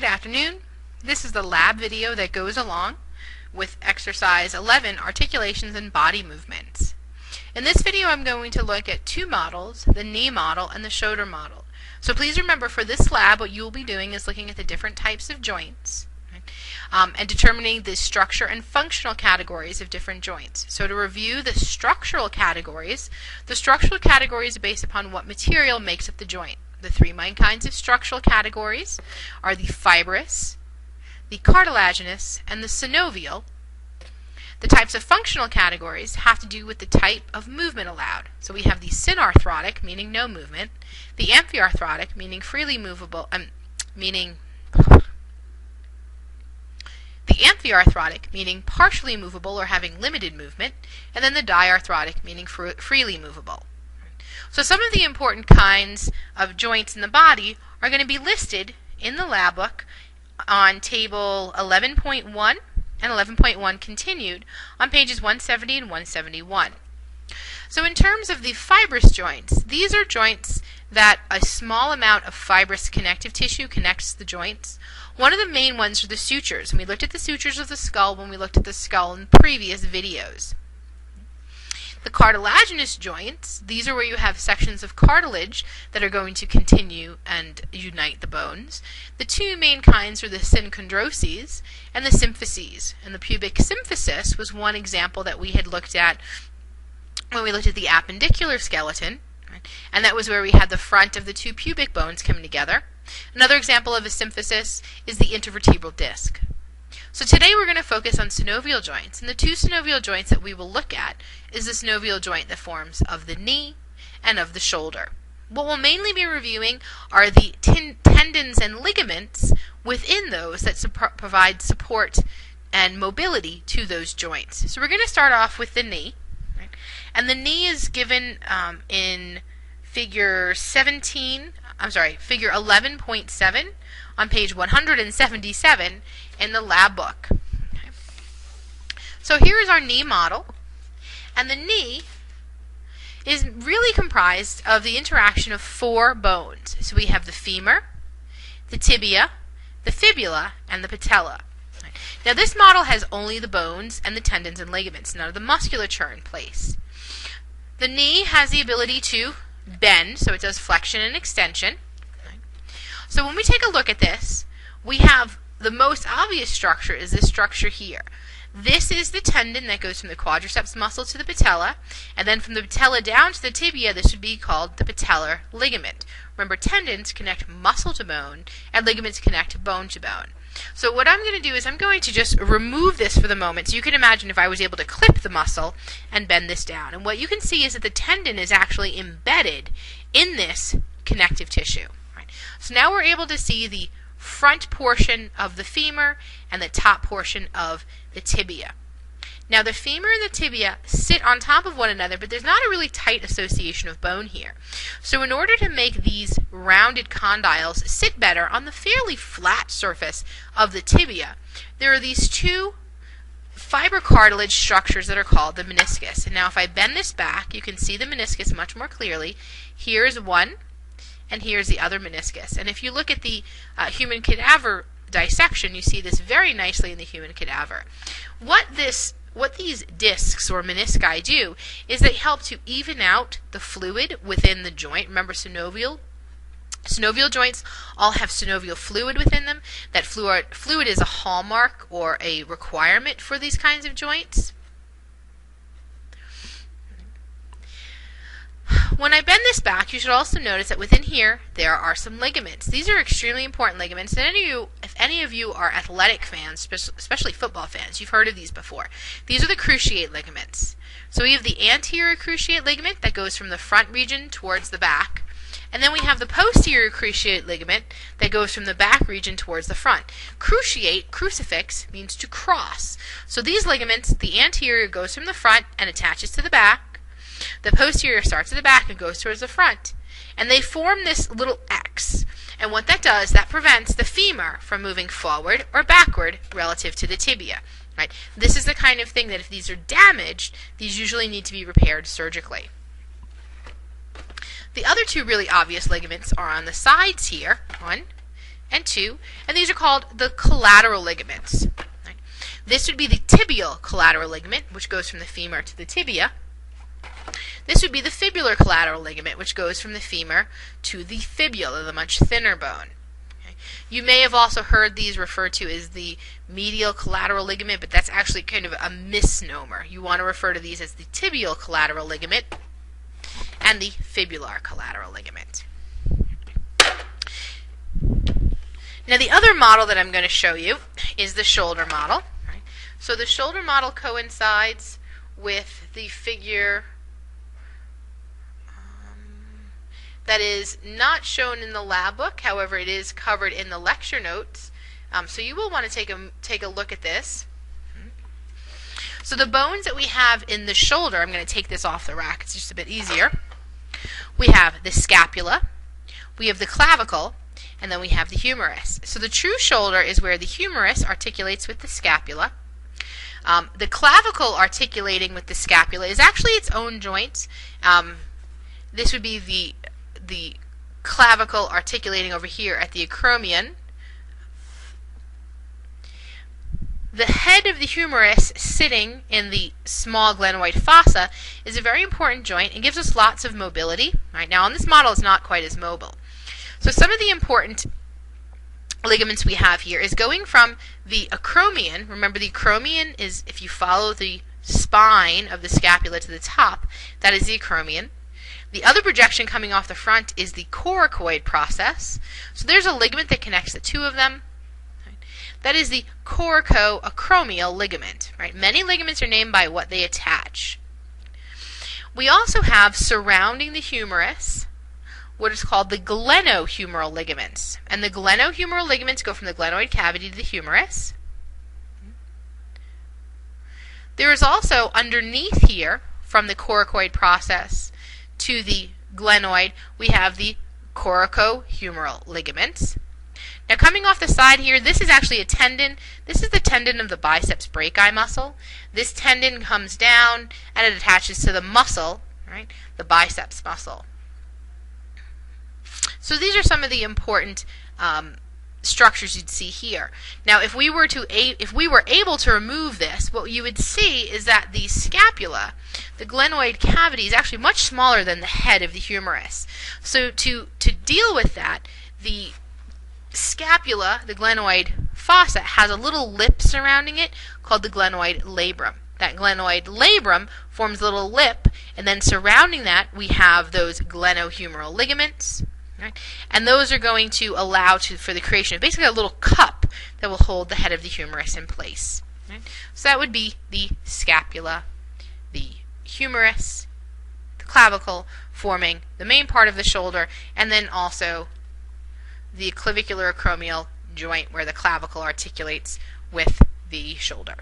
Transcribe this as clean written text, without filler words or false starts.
Good afternoon. This is the lab video that goes along with exercise 11, articulations and body movements. In this video I'm going to look at two models, the knee model and the shoulder model. So please remember, for this lab what you will be doing is looking at the different types of joints, right? And determining the structure and functional categories of different joints. So to review the structural categories are based upon what material makes up the joint. The three main kinds of structural categories are the fibrous, the cartilaginous, and the synovial. The types of functional categories have to do with the type of movement allowed. So we have the synarthrotic, meaning no movement, the amphiarthrotic, meaning freely movable, meaning partially movable or having limited movement, and then the diarthrotic, meaning freely movable. So some of the important kinds of joints in the body are going to be listed in the lab book on table 11.1 and 11.1 continued on pages 170 and 171. So in terms of the fibrous joints, these are joints that a small amount of fibrous connective tissue connects the joints. One of the main ones are the sutures, and we looked at the sutures of the skull when we looked at the skull in previous videos. The cartilaginous joints, these are where you have sections of cartilage that are going to continue and unite the bones. The two main kinds are the synchondroses and the symphyses. And the pubic symphysis was one example that we had looked at when we looked at the appendicular skeleton, right? And that was where we had the front of the two pubic bones coming together. Another example of a symphysis is the intervertebral disc. So today we're going to focus on synovial joints, and the two synovial joints that we will look at is the synovial joint that forms of the knee and of the shoulder. What we'll mainly be reviewing are the tendons and ligaments within those that provide support and mobility to those joints. So we're going to start off with the knee, right? And the knee is given in figure 11.7 on page 177 in the lab book. Okay. So here is our knee model, and the knee is really comprised of the interaction of four bones. So we have the femur, the tibia, the fibula, and the patella. Right. Now this model has only the bones and the tendons and ligaments, none of the musculature in place. The knee has the ability to bend, so it does flexion and extension. So when we take a look at this, we have the most obvious structure is this structure here. This is the tendon that goes from the quadriceps muscle to the patella, and then from the patella down to the tibia, this would be called the patellar ligament. Remember, tendons connect muscle to bone, and ligaments connect bone to bone. So what I'm going to do is I'm going to just remove this for the moment, so you can imagine if I was able to clip the muscle and bend this down. And what you can see is that the tendon is actually embedded in this connective tissue. So now we're able to see the front portion of the femur and the top portion of the tibia. Now the femur and the tibia sit on top of one another, but there's not a really tight association of bone here. So in order to make these rounded condyles sit better on the fairly flat surface of the tibia, there are these two fibrocartilage structures that are called the meniscus. And now if I bend this back, you can see the meniscus much more clearly. Here's one, and here's the other meniscus. And if you look at the human cadaver dissection, you see this very nicely in the human cadaver. What these discs or menisci do is they help to even out the fluid within the joint. Remember, synovial joints all have synovial fluid within them. That fluid is a hallmark or a requirement for these kinds of joints. When I bend this back, you should also notice that within here there are some ligaments. These are extremely important ligaments. And if any of you are athletic fans, especially football fans, you've heard of these before. These are the cruciate ligaments. So we have the anterior cruciate ligament that goes from the front region towards the back. And then we have the posterior cruciate ligament that goes from the back region towards the front. Cruciate, crucifix, means to cross. So these ligaments, the anterior goes from the front and attaches to the back. The posterior starts at the back and goes towards the front. And they form this little X. And what that does, that prevents the femur from moving forward or backward relative to the tibia. Right? This is the kind of thing that if these are damaged, these usually need to be repaired surgically. The other two really obvious ligaments are on the sides here, one and 2, and these are called the collateral ligaments. Right? This would be the tibial collateral ligament, which goes from the femur to the tibia. This would be the fibular collateral ligament, which goes from the femur to the fibula, the much thinner bone. Okay? You may have also heard these referred to as the medial collateral ligament, but that's actually kind of a misnomer. You want to refer to these as the tibial collateral ligament and the fibular collateral ligament. Now the other model that I'm going to show you is the shoulder model. Right? So the shoulder model coincides with the figure that is not shown in the lab book. However, it is covered in the lecture notes. So you will want to take a look at this. So the bones that we have in the shoulder, I'm going to take this off the rack, it's just a bit easier. We have the scapula, we have the clavicle, and then we have the humerus. So the true shoulder is where the humerus articulates with the scapula. The clavicle articulating with the scapula is actually its own joint. This would be the clavicle articulating over here at the acromion. The head of the humerus sitting in the small glenoid fossa is a very important joint and gives us lots of mobility. Right now on this model it's not quite as mobile. So some of the important ligaments we have here is going from the acromion. Remember the acromion is, if you follow the spine of the scapula to the top, that is the acromion. The other projection coming off the front is the coracoid process. So there's a ligament that connects the two of them. That is the coracoacromial ligament. Right? Many ligaments are named by what they attach. We also have surrounding the humerus what is called the glenohumeral ligaments. And the glenohumeral ligaments go from the glenoid cavity to the humerus. There is also underneath here, from the coracoid process to the glenoid, we have the coracohumeral ligaments. Now coming off the side here, this is actually a tendon. This is the tendon of the biceps brachii muscle. This tendon comes down and it attaches to the muscle, right? The biceps muscle. So these are some of the important structures you'd see here. Now if we were able to remove this, what you would see is that the scapula, the glenoid cavity, is actually much smaller than the head of the humerus. So to deal with that, the scapula, the glenoid fossa, has a little lip surrounding it called the glenoid labrum. That glenoid labrum forms a little lip, and then surrounding that we have those glenohumeral ligaments. Right? And those are going to allow for the creation of basically a little cup that will hold the head of the humerus in place. Right? So that would be the scapula, the humerus, the clavicle forming the main part of the shoulder, and then also the clavicular acromial joint where the clavicle articulates with the shoulder.